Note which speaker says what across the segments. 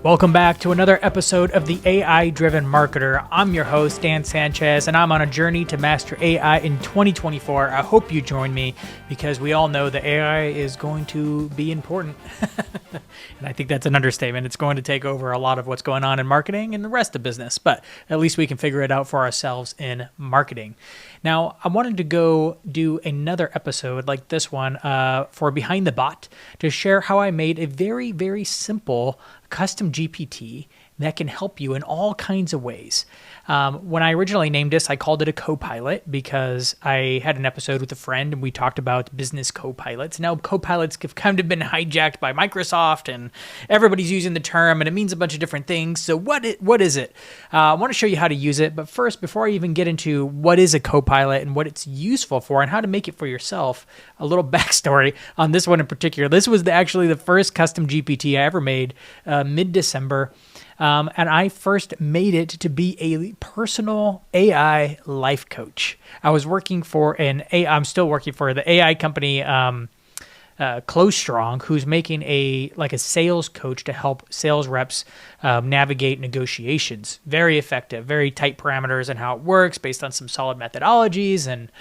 Speaker 1: Welcome back to another episode of the AI-Driven Marketer. I'm your host, Dan Sanchez, and I'm on a journey to master AI in 2024. I hope you join me because we all know that AI is going to be important. And I think that's an understatement. It's going to take over a lot of what's going on in marketing and the rest of business, but at least we can figure it out for ourselves in marketing. Now, I wanted to go do another episode like this one for Behind the Bot to share how I made a very, very simple custom GPT that can help you in all kinds of ways. When I originally named this, I called it a Copilot because I had an episode with a friend and we talked about business Copilots. Now, Copilots have kind of been hijacked by Microsoft and everybody's using the term and it means a bunch of different things. So what is it? I want to show you how to use it. But first, before I even get into what is a Copilot and what it's useful for and how to make it for yourself, a little backstory on this one in particular. This was actually the first custom GPT I ever made mid-December. And I first made it to be a personal AI life coach. I'm still working for the AI company, Close Strong, who's making a sales coach to help sales reps navigate negotiations. Very effective, very tight parameters and how it works based on some solid methodologies and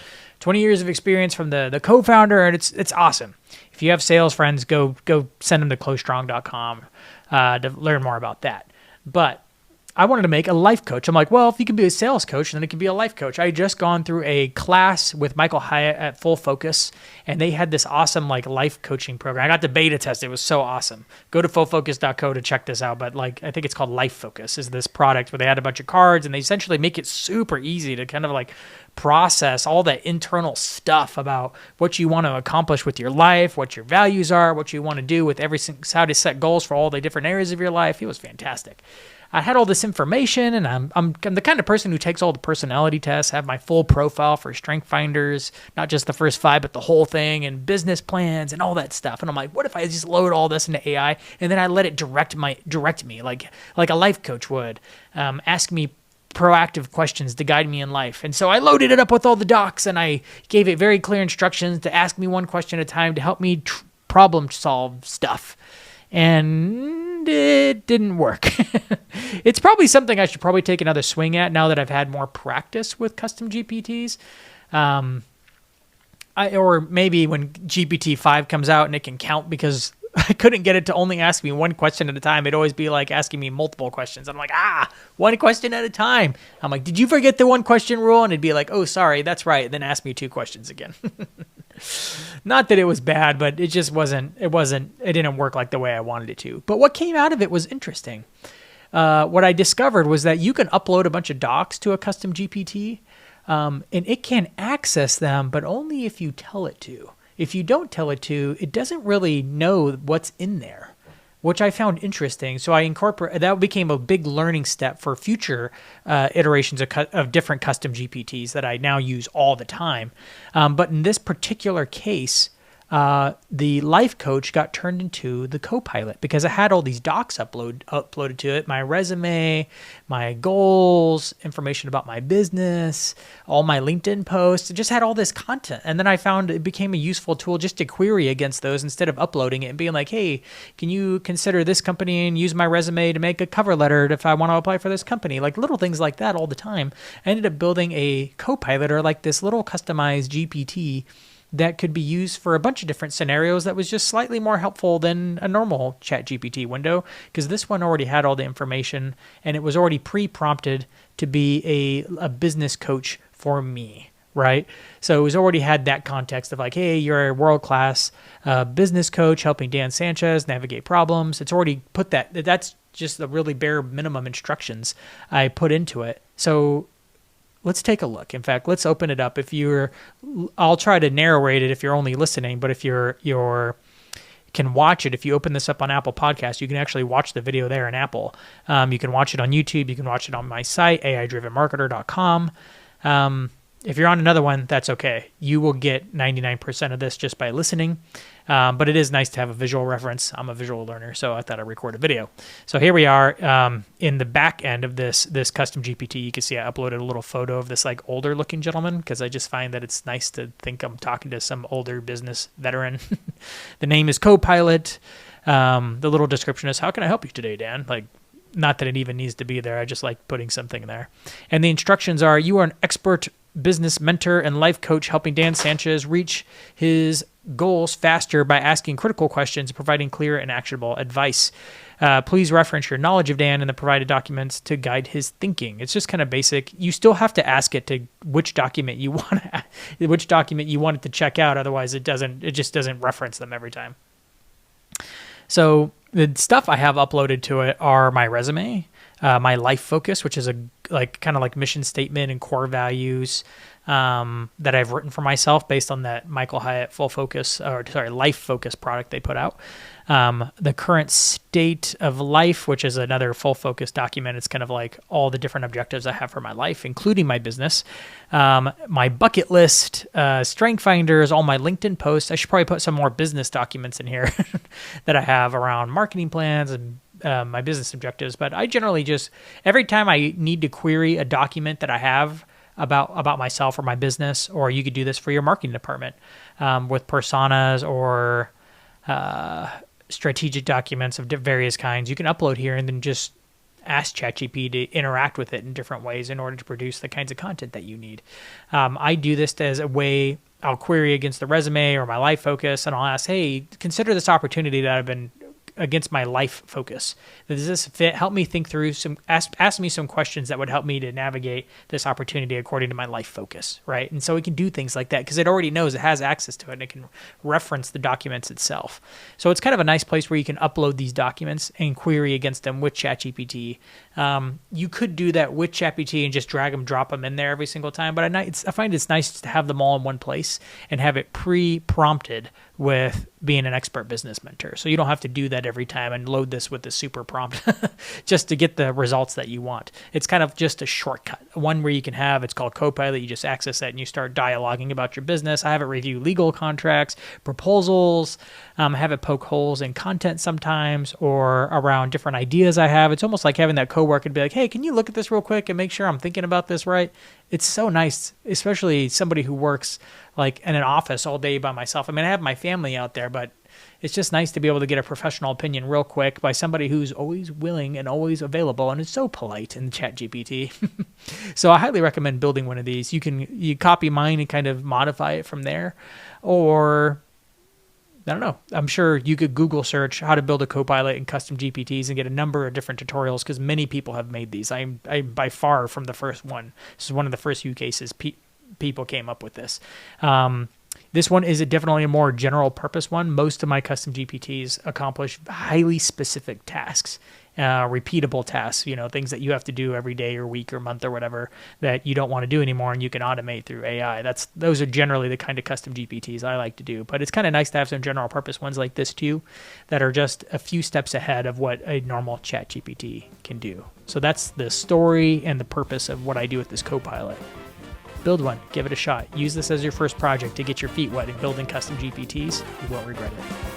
Speaker 1: 20 years of experience from the co-founder. And it's awesome. If you have sales friends, go send them to closestrong.com to learn more about that. But I wanted to make a life coach. I'm like, well, if you can be a sales coach, then it can be a life coach. I had just gone through a class with Michael Hyatt at Full Focus, and they had this awesome life coaching program. I got to beta test it. It was so awesome. Go to fullfocus.co to check this out. But I think it's called Life Focus is this product where they had a bunch of cards, and they essentially make it super easy to kind of process all that internal stuff about what you want to accomplish with your life, what your values are, what you want to do with how to set goals for all the different areas of your life. It was fantastic. I had all this information, and I'm the kind of person who takes all the personality tests, have my full profile for Strength Finders, not just the first 5, but the whole thing, and business plans and all that stuff. And I'm like, what if I just load all this into AI, and then I let it direct me like a life coach would, ask me proactive questions to guide me in life. And so I loaded it up with all the docs, and I gave it very clear instructions to ask me one question at a time to help me problem solve stuff. And it didn't work. It's probably something I should probably take another swing at now that I've had more practice with custom GPTs. Or maybe when GPT-5 comes out and it can count, because I couldn't get it to only ask me one question at a time. It'd always be asking me multiple questions. I'm like, one question at a time. I'm like, did you forget the one question rule? And it'd be like, oh, sorry, that's right. Then ask me 2 questions again. Not that it was bad, but it just it didn't work like the way I wanted it to. But what came out of it was interesting. What I discovered was that you can upload a bunch of docs to a custom GPT, and it can access them, but only if you tell it to. If you don't tell it to, it doesn't really know what's in there, which I found interesting. So that became a big learning step for future iterations of different custom GPTs that I now use all the time. But in this particular case, the life coach got turned into the Copilot because I had all these docs uploaded to it, my resume, my goals, information about my business, all my LinkedIn posts. It just had all this content. And then I found it became a useful tool just to query against those instead of uploading it and being like, hey, can you consider this company and use my resume to make a cover letter if I want to apply for this company? Little things like that all the time. I ended up building a Copilot, or this little customized GPT that could be used for a bunch of different scenarios that was just slightly more helpful than a normal ChatGPT window, because this one already had all the information and it was already pre-prompted to be a business coach for me, right? So it was already had that context of hey, you're a world-class business coach helping Dan Sanchez navigate problems. It's already put that's just the really bare minimum instructions I put into it. So let's take a look. In fact, let's open it up. I'll try to narrate it if you're only listening, but if you're can watch it. If you open this up on Apple Podcasts, you can actually watch the video there in Apple. You can watch it on YouTube. You can watch it on my site, aidrivenmarketer.com. If you're on another one, that's okay. You will get 99% of this just by listening. But it is nice to have a visual reference. I'm a visual learner, so I thought I'd record a video. So here we are in the back end of this custom GPT. You can see I uploaded a little photo of this older looking gentleman because I just find that it's nice to think I'm talking to some older business veteran. The name is Copilot. The little description is, how can I help you today, Dan? Like, not that it even needs to be there. I just like putting something there. And the instructions are, you are an expert business mentor and life coach helping Dan Sanchez reach his goals faster by asking critical questions and providing clear and actionable advice. Please reference your knowledge of Dan and the provided documents to guide his thinking. It's just kind of basic. You still have to ask it to which document you want it to check out. Otherwise, it just doesn't reference them every time. So the stuff I have uploaded to it are my resume, my life focus, which is kind of like mission statement and core values that I've written for myself based on that Michael Hyatt life focus product they put out. The current state of life, which is another full focus document. It's kind of like all the different objectives I have for my life, including my business. My bucket list, strength finders, all my LinkedIn posts. I should probably put some more business documents in here that I have around marketing plans and my business objectives. But I generally just, every time I need to query a document that I have about myself or my business, or you could do this for your marketing department with personas or strategic documents of various kinds, you can upload here and then just ask ChatGPT to interact with it in different ways in order to produce the kinds of content that you need. I do this as a way, I'll query against the resume or my life focus, and I'll ask, hey, consider this opportunity that I've been against my life focus. Does this fit? Help me think through ask me some questions that would help me to navigate this opportunity according to my life focus, right? And so it can do things like that because it already knows it has access to it and it can reference the documents itself. So it's kind of a nice place where you can upload these documents and query against them with ChatGPT. You could do that with ChatGPT and just drag them, drop them in there every single time, but I find it's nice to have them all in one place and have it pre-prompted with being an expert business mentor. So you don't have to do that every time and load this with the super prompt just to get the results that you want. It's kind of just a shortcut. One where you can have, it's called Copilot. You just access that and you start dialoguing about your business. I have it review legal contracts, proposals, have it poke holes in content sometimes or around different ideas I have. It's almost like having that coworker to be like, hey, can you look at this real quick and make sure I'm thinking about this right? It's so nice, especially somebody who works like in an office all day by myself. I mean, I have my family out there, but it's just nice to be able to get a professional opinion real quick by somebody who's always willing and always available and is so polite in ChatGPT. So I highly recommend building one of these. You copy mine and kind of modify it from there, or I don't know. I'm sure you could Google search how to build a Copilot and custom GPTs and get a number of different tutorials because many people have made these. I'm by far from the first one. This is one of the first use cases people came up with this. This one is definitely a more general purpose one. Most of my custom GPTs accomplish highly specific tasks, repeatable tasks, things that you have to do every day or week or month or whatever that you don't want to do anymore and you can automate through AI. Those are generally the kind of custom GPTs I like to do. But it's kind of nice to have some general purpose ones like this too that are just a few steps ahead of what a normal chat GPT can do. So that's the story and the purpose of what I do with this Copilot. Build one, give it a shot. Use this as your first project to get your feet wet in building custom GPTs. You won't regret it.